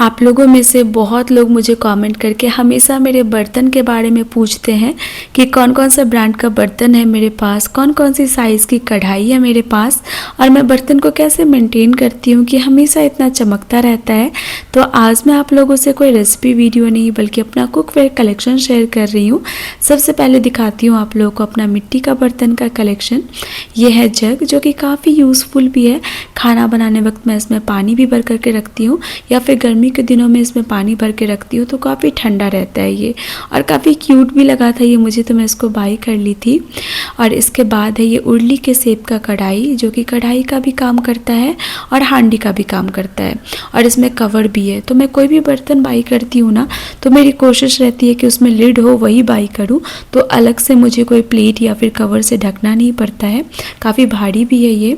आप लोगों में से बहुत लोग मुझे कमेंट करके हमेशा मेरे बर्तन के बारे में पूछते हैं कि कौन कौन सा ब्रांड का बर्तन है मेरे पास, कौन कौन सी साइज़ की कढ़ाई है मेरे पास, और मैं बर्तन को कैसे मेंटेन करती हूँ कि हमेशा इतना चमकता रहता है। तो आज मैं आप लोगों से कोई रेसिपी वीडियो नहीं बल्कि अपना कुकवेयर कलेक्शन शेयर कर रही हूँ। सबसे पहले दिखाती हूँ आप लोगों को अपना मिट्टी का बर्तन का कलेक्शन। ये है जग, जो कि काफ़ी यूज़फुल भी है। खाना बनाने वक्त मैं इसमें पानी भी भर करके रखती हूँ, या फिर गर्मी के दिनों में इसमें पानी भर के रखती हूँ तो काफ़ी ठंडा रहता है ये, और काफ़ी क्यूट भी लगा था ये मुझे, तो मैं इसको बाई कर ली थी। और इसके बाद है ये उर्ली के शेप का कढ़ाई, जो कि कढ़ाई का भी काम करता है और हांडी का भी काम करता है, और इसमें कवर भी है। तो मैं कोई भी बर्तन बाई करती हूँ ना, तो मेरी कोशिश रहती है कि उसमें लिड हो वही बाई करूँ, तो अलग से मुझे कोई प्लेट या फिर कवर से ढकना नहीं पड़ता है। काफ़ी भारी भी है ये,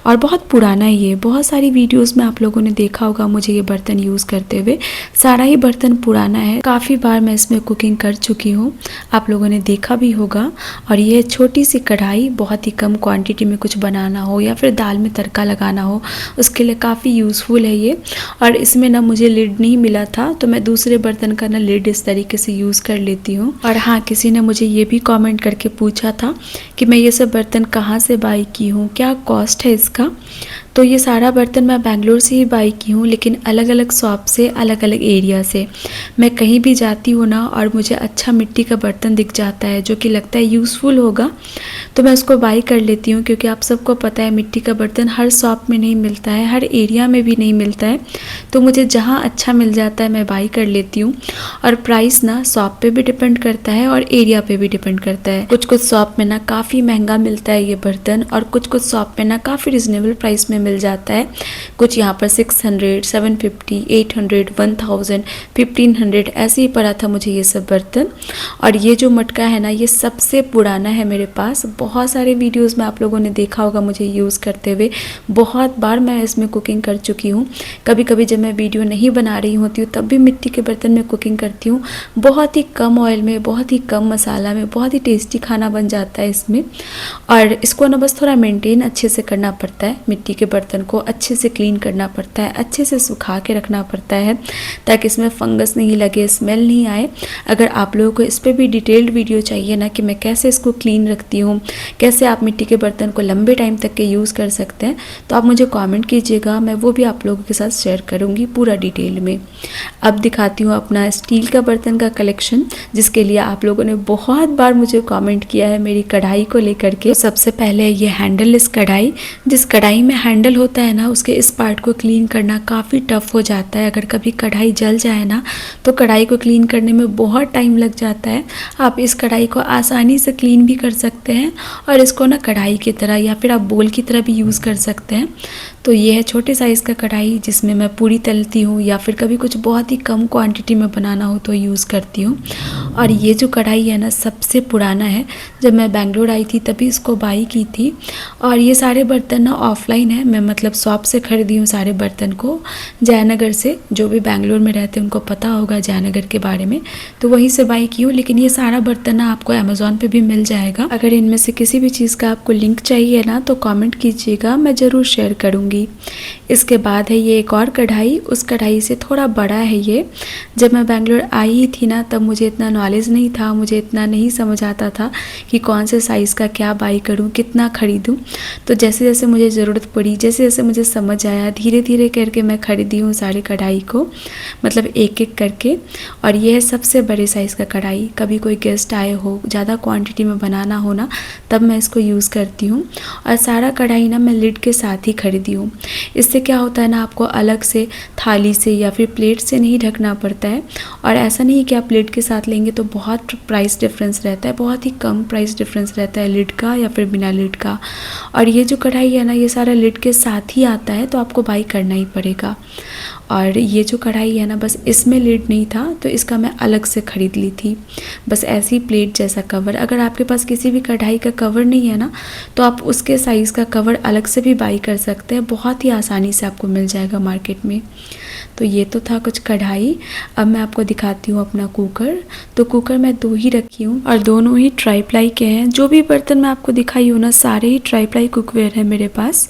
और बहुत पुराना है ये। बहुत सारी वीडियोस में आप लोगों ने देखा होगा मुझे ये बर्तन यूज़ करते हुए। सारा ही बर्तन पुराना है, काफ़ी बार मैं इसमें कुकिंग कर चुकी हूँ, आप लोगों ने देखा भी होगा। और ये छोटी सी कढ़ाई, बहुत ही कम क्वांटिटी में कुछ बनाना हो या फिर दाल में तड़का लगाना हो, उसके लिए काफ़ी यूज़फुल है ये। और इसमें ना मुझे लिड नहीं मिला था, तो मैं दूसरे बर्तन का ना लिड इस तरीके से यूज़ कर लेती हूँ। और हाँ, किसी ने मुझे ये भी कॉमेंट करके पूछा था कि मैं ये सब बर्तन कहाँ से बाई की हूँ, क्या कॉस्ट है इसका। तो ये सारा बर्तन मैं बेंगलोर से ही बाई की हूँ, लेकिन अलग अलग शॉप से, अलग अलग एरिया से। मैं कहीं भी जाती हूँ ना और मुझे अच्छा मिट्टी का बर्तन दिख जाता है जो कि लगता है यूज़फुल होगा, तो मैं उसको बाई कर लेती हूँ। क्योंकि आप सबको पता है मिट्टी का बर्तन हर शॉप में नहीं मिलता है, हर एरिया में भी नहीं मिलता है। तो मुझे जहाँ अच्छा मिल जाता है मैं बाई कर लेती हूँ। और प्राइस ना शॉप पे भी डिपेंड करता है और एरिया पे भी डिपेंड करता है। कुछ कुछ शॉप में ना काफ़ी महंगा मिलता है ये बर्तन, और कुछ कुछ शॉप में ना काफ़ी रिजनेबल प्राइस में मिल जाता है। कुछ यहाँ पर 600, 750, 800, 1000, 1500 ऐसे ही पड़ा था मुझे ये सब बर्तन। और ये जो मटका है ना, ये सबसे पुराना है मेरे पास। बहुत सारे वीडियोस में आप लोगों ने देखा होगा मुझे यूज़ करते हुए। बहुत बार मैं इसमें कुकिंग कर चुकी हूँ। कभी कभी जब मैं वीडियो नहीं बना रही होती हूँ तब भी मिट्टी के बर्तन में कुकिंग करती हूँ। बहुत ही कम ऑयल में, बहुत ही कम मसाला में, बहुत ही टेस्टी खाना बन जाता है इसमें। और इसको ना बस थोड़ा मेंटेन अच्छे से करना पड़ता है। मिट्टी के बर्तन को अच्छे से क्लीन करना पड़ता है, अच्छे से सुखा के रखना पड़ता है, ताकि इसमें फंगस नहीं लगे, स्मेल नहीं आए। अगर आप लोगों को इस पर भी डिटेल्ड वीडियो चाहिए ना कि मैं कैसे इसको क्लीन रखती हूँ, कैसे आप मिट्टी के बर्तन को लंबे टाइम तक के यूज़ कर सकते हैं, तो आप मुझे कमेंट कीजिएगा, मैं वो भी आप लोगों के साथ शेयर करूँगी पूरा डिटेल में। अब दिखाती हूँ अपना स्टील का बर्तन का कलेक्शन, जिसके लिए आप लोगों ने बहुत बार मुझे कमेंट किया है मेरी कढ़ाई को लेकर के। सबसे पहले ये हैंडललेस कढ़ाई। जिस कढ़ाई में हैंडल होता है ना, उसके इस पार्ट को क्लीन करना काफ़ी टफ हो जाता है। अगर कभी कढ़ाई जल जाए ना, तो कढ़ाई को क्लीन करने में बहुत टाइम लग जाता है। आप इस कढ़ाई को आसानी से क्लीन भी कर सकते हैं, और इसको ना कढ़ाई की तरह या फिर आप बोल की तरह भी यूज़ कर सकते हैं। तो ये है छोटे साइज़ का कढ़ाई, जिसमें मैं पूरी तलती हूँ, या फिर कभी कुछ बहुत ही कम क्वांटिटी में बनाना हो तो यूज़ करती हूँ। और ये जो कढ़ाई है ना, सबसे पुराना है। जब मैं बेंगलोर आई थी तभी इसको बाई की थी। और ये सारे बर्तन ना ऑफलाइन है, मैं मतलब शॉप से खरीदी हूँ सारे बर्तन को, जयनगर से। जो भी बेंगलोर में रहते हैं उनको पता होगा जयनगर के बारे में, तो वहीं से बाई की हूँ। लेकिन ये सारा बर्तन ना आपको अमेज़ॉन पे भी मिल जाएगा। अगर इनमें से किसी भी चीज़ का आपको लिंक चाहिए ना, तो कमेंट कीजिएगा, मैं ज़रूर शेयर करूँगी। इसके बाद है ये एक और कढ़ाई। उस कढ़ाई से थोड़ा बड़ा है ये। जब मैं बेंगलोर आई थी ना, तब मुझे इतना नॉलेज नहीं था, मुझे इतना नहीं समझ आता था कि कौन से साइज़ का क्या बाई करूं, कितना ख़रीदूं। तो जैसे जैसे मुझे ज़रूरत पड़ी, जैसे जैसे मुझे समझ आया, धीरे धीरे करके मैं ख़रीदी हूँ सारी कढ़ाई को, मतलब एक एक करके। और ये है सबसे बड़े साइज़ का कढ़ाई। कभी कोई गेस्ट आए हो, ज़्यादा क्वांटिटी में बनाना हो ना, तब मैं इसको यूज़ करती हूँ। और सारा कढ़ाई ना मैं लिड के साथ ही खरीदी हूँ। इससे क्या होता है ना, आपको अलग से थाली से या फिर प्लेट से नहीं ढकना पड़ता है। और ऐसा नहीं है कि आप लिड के साथ लेंगे तो बहुत प्राइस डिफरेंस रहता है, बहुत ही कम प्राइस डिफरेंस रहता है लिड का या फिर बिना लिड का। और ये जो कढ़ाई है ना, ये सारा लिड के साथ ही आता है, तो आपको बाई करना ही पड़ेगा। और ये जो कढ़ाई है ना, बस इसमें लिड नहीं था, तो इसका मैं अलग से ख़रीद ली थी। बस ऐसी प्लेट जैसा कवर। अगर आपके पास किसी भी कढ़ाई का कवर नहीं है ना, तो आप उसके साइज़ का कवर अलग से भी बाई कर सकते हैं, बहुत ही आसानी से आपको मिल जाएगा मार्केट में। तो ये तो था कुछ कढ़ाई। अब मैं आपको दिखाती हूँ अपना कुकर। तो कुकर मैं 2 ही रखी हूँ और दोनों ही ट्राई प्लाई के हैं। जो भी बर्तन मैं आपको दिखाई हूँ ना, सारे ही ट्राई प्लाई कुकवेयर है मेरे पास।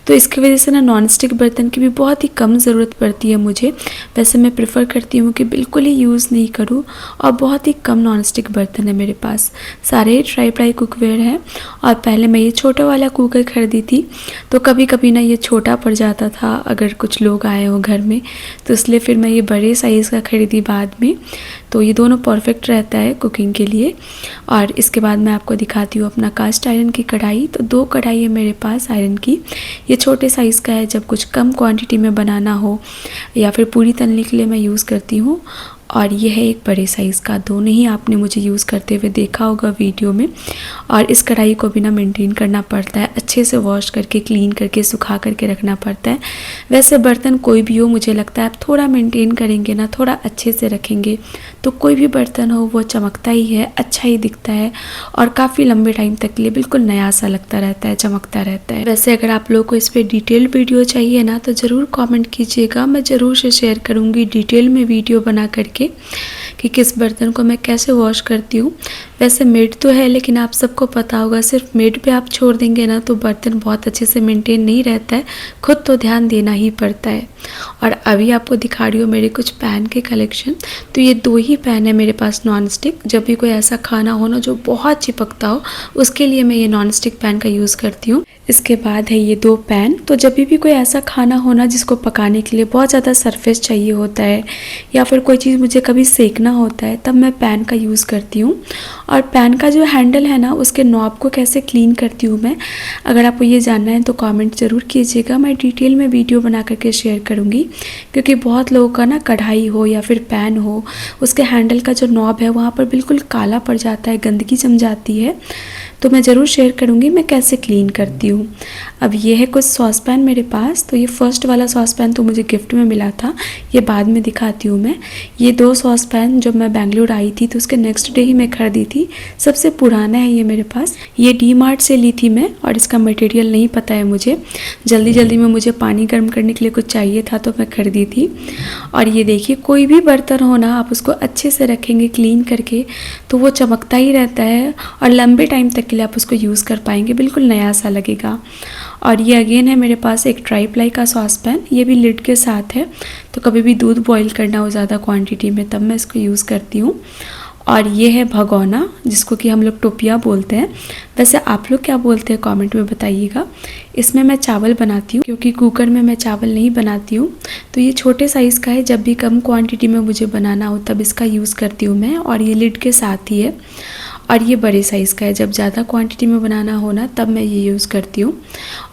तो इसकी वजह से ना नॉन स्टिक बर्तन की भी बहुत ही कम ज़रूरत पड़ती है मुझे। वैसे मैं प्रेफर करती हूँ कि बिल्कुल ही यूज़ नहीं करूँ, और बहुत ही कम नॉन स्टिक बर्तन है मेरे पास। सारे ही ट्राई प्लाई कुकवेयर हैं। और पहले मैं ये छोटा वाला कुकर खरीदी थी, तो कभी कभी ना ये छोटा पड़ जाता था अगर कुछ लोग आए हो घर में, तो इसलिए फिर मैं ये बड़े साइज़ का खरीदी बाद में। तो ये दोनों परफेक्ट रहता है कुकिंग के लिए। और इसके बाद मैं आपको दिखाती हूँ अपना कास्ट आयरन की कढ़ाई। तो 2 कढ़ाई है मेरे पास आयरन की। ये छोटे साइज़ का है, जब कुछ कम क्वांटिटी में बनाना हो या फिर पूरी तलने के लिए मैं यूज़ करती हूँ। और ये है एक बड़े साइज़ का। दोनों ही आपने मुझे यूज़ करते हुए देखा होगा वीडियो में। और इस कढ़ाई को भी ना मेंटेन करना पड़ता है, अच्छे से वॉश करके क्लीन करके सुखा करके रखना पड़ता है। वैसे बर्तन कोई भी हो, मुझे लगता है आप थोड़ा मेंटेन करेंगे ना, थोड़ा अच्छे से रखेंगे, तो कोई भी बर्तन हो वो चमकता ही है, अच्छा ही दिखता है, और काफ़ी लंबे टाइम तक के लिए बिल्कुल नया सा लगता रहता है, चमकता रहता है। वैसे अगर आप लोगों को इस पर डिटेल वीडियो चाहिए ना, तो ज़रूर कॉमेंट कीजिएगा, मैं ज़रूर से शेयर करूँगी डिटेल में वीडियो बना करके कि किस बर्तन को मैं कैसे वॉश करती हूँ। वैसे मेड तो है, लेकिन आप सबको पता होगा सिर्फ मेड पे आप छोड़ देंगे ना तो बर्तन बहुत अच्छे से मेंटेन नहीं रहता है, खुद तो ध्यान देना ही पड़ता है। और अभी आपको दिखा रही हूँ मेरे कुछ पैन के कलेक्शन। तो ये 2 ही पैन है मेरे पास नॉन स्टिक। जब भी कोई ऐसा खाना हो ना जो बहुत चिपकता हो, उसके लिए मैं ये नॉन स्टिक पैन का यूज़ करती हूँ। इसके बाद है ये 2 पैन। तो जब भी कोई ऐसा खाना हो ना जिसको पकाने के लिए बहुत ज़्यादा सरफेस चाहिए होता है, या फिर कोई चीज़ मुझे कभी सेकना होता है, तब मैं पैन का यूज़ करती हूँ। और पैन का जो हैंडल है ना, उसके नॉब को कैसे क्लीन करती हूँ मैं, अगर आपको ये जानना है तो कमेंट ज़रूर कीजिएगा, मैं डिटेल में वीडियो बना करके शेयर करूँगी। क्योंकि बहुत लोगों का ना कढ़ाई हो या फिर पैन हो, उसके हैंडल का जो नॉब है वहाँ पर बिल्कुल काला पड़ जाता है, गंदगी जम जाती है। तो मैं ज़रूर शेयर करूँगी मैं कैसे क्लीन करती हूँ। अब ये है कुछ सॉस पैन मेरे पास। तो ये फर्स्ट वाला सॉस पैन तो मुझे गिफ्ट में मिला था, ये बाद में दिखाती हूँ मैं। ये 2 सॉस पैन जब मैं बेंगलुरु आई थी तो उसके नेक्स्ट डे ही मैं खरीदी थी। सबसे पुराना है ये मेरे पास, ये डी-मार्ट से ली थी मैं, और इसका मटेरियल नहीं पता है मुझे। जल्दी जल्दी में मुझे पानी गर्म करने के लिए कुछ चाहिए था तो मैं खरीदी थी। और ये देखिए, कोई भी बर्तन हो ना, आप उसको अच्छे से रखेंगे क्लीन करके तो वो चमकता ही रहता है, और लंबे टाइम तक के लिए आप उसको यूज़ कर पाएंगे, बिल्कुल नया सा लगेगा। और ये अगेन है मेरे पास एक ट्राई प्लाई का सॉस पैन, ये भी लिड के साथ है। तो कभी भी दूध बॉईल करना हो ज़्यादा क्वांटिटी में तब मैं इसको यूज़ करती हूँ। और ये है भगोना, जिसको कि हम लोग टोपिया बोलते हैं। वैसे आप लोग क्या बोलते हैं कमेंट में बताइएगा। इसमें मैं चावल बनाती हूँ, क्योंकि कुकर में मैं चावल नहीं बनाती हूँ। तो ये छोटे साइज़ का है, जब भी कम क्वांटिटी में मुझे बनाना हो तब इसका यूज़ करती हूँ मैं। और ये लिड के साथ ही है। और ये बड़े साइज़ का है, जब ज़्यादा क्वांटिटी में बनाना हो ना तब मैं ये यूज़ करती हूँ।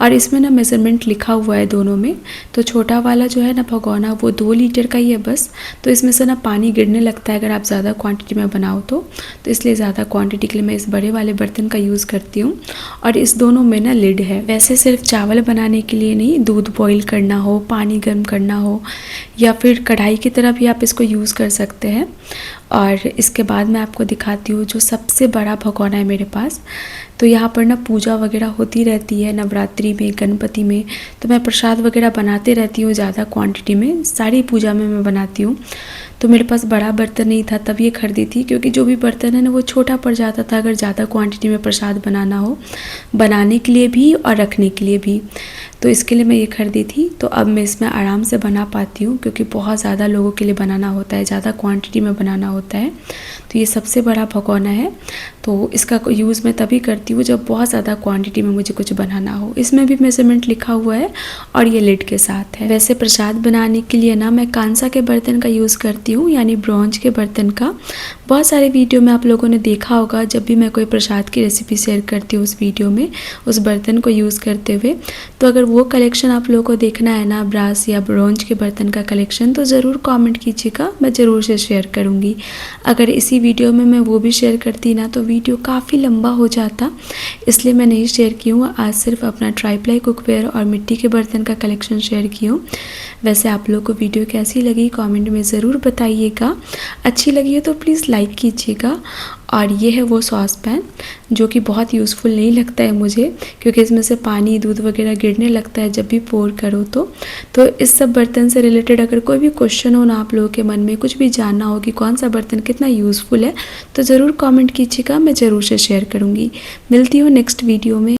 और इसमें ना मेज़रमेंट लिखा हुआ है दोनों में। तो छोटा वाला जो है ना भगोना, वो 2 लीटर का ही है बस। तो इसमें से ना पानी गिरने लगता है अगर आप ज़्यादा क्वांटिटी में बनाओ तो इसलिए ज़्यादा क्वांटिटी के लिए मैं इस बड़े वाले बर्तन का यूज़ करती हूँ। और इस दोनों में ना लिड है। वैसे सिर्फ चावल बनाने के लिए नहीं, दूध बॉईल करना हो, पानी गर्म करना हो, या फिर कढ़ाई की तरह भी आप इसको यूज़ कर सकते हैं। और इसके बाद मैं आपको दिखाती हूँ जो सबसे बड़ा भगोना है मेरे पास। तो यहाँ पर ना पूजा वगैरह होती रहती है, नवरात्रि में, गणपति में, तो मैं प्रसाद वगैरह बनाते रहती हूँ ज़्यादा क्वांटिटी में, सारी पूजा में मैं बनाती हूँ। तो मेरे पास बड़ा बर्तन नहीं था तब ये खरीदी थी, क्योंकि जो भी बर्तन है ना वो छोटा पड़ जाता था अगर ज़्यादा क्वांटिटी में प्रसाद बनाना हो, बनाने के लिए भी और रखने के लिए भी। तो इसके लिए मैं ये खरीदी थी। तो अब मैं इसमें आराम से बना पाती हूँ, क्योंकि बहुत ज़्यादा लोगों के लिए बनाना होता है, ज़्यादा क्वांटिटी में बनाना होता है। तो ये सबसे बड़ा भगोना है। तो इसका यूज़ मैं तभी करती हूँ जब बहुत ज़्यादा क्वांटिटी में मुझे कुछ बनाना हो। इसमें भी मेजरमेंट लिखा हुआ है और ये लिड के साथ है। वैसे प्रसाद बनाने के लिए ना मैं कांसा के बर्तन का यूज़ करती हूँ, यानी ब्रॉन्ज के बर्तन का। बहुत सारे वीडियो में आप लोगों ने देखा होगा, जब भी मैं कोई प्रसाद की रेसिपी शेयर करती हूँ उस वीडियो में उस बर्तन को यूज़ करते हुए। तो अगर वो कलेक्शन आप लोगों को देखना है ना, ब्रास या ब्रॉन्ज के बर्तन का कलेक्शन, तो ज़रूर कमेंट कीजिएगा, मैं ज़रूर से शेयर करूँगी। अगर इसी वीडियो में मैं वो भी शेयर करती ना तो वीडियो काफ़ी लंबा हो जाता, इसलिए मैं नहीं शेयर की हूँ। आज सिर्फ अपना ट्राई प्लाई कुकवेयर और मिट्टी के बर्तन का कलेक्शन शेयर की हूँ। वैसे आप लोग को वीडियो कैसी लगी कमेंट में ज़रूर बताइएगा। अच्छी लगी हो तो प्लीज़ लाइक कीजिएगा और ये है वो सॉस पैन जो कि बहुत यूज़फुल नहीं लगता है मुझे, क्योंकि इसमें से पानी दूध वगैरह गिरने लगता है जब भी पोर करो तो इस सब बर्तन से रिलेटेड अगर कोई भी क्वेश्चन हो ना, आप लोगों के मन में कुछ भी जानना हो कि कौन सा बर्तन कितना यूज़फुल है, तो ज़रूर कमेंट कीजिएगा, मैं ज़रूर से शेयर करूँगी। मिलती हूँ नेक्स्ट वीडियो में।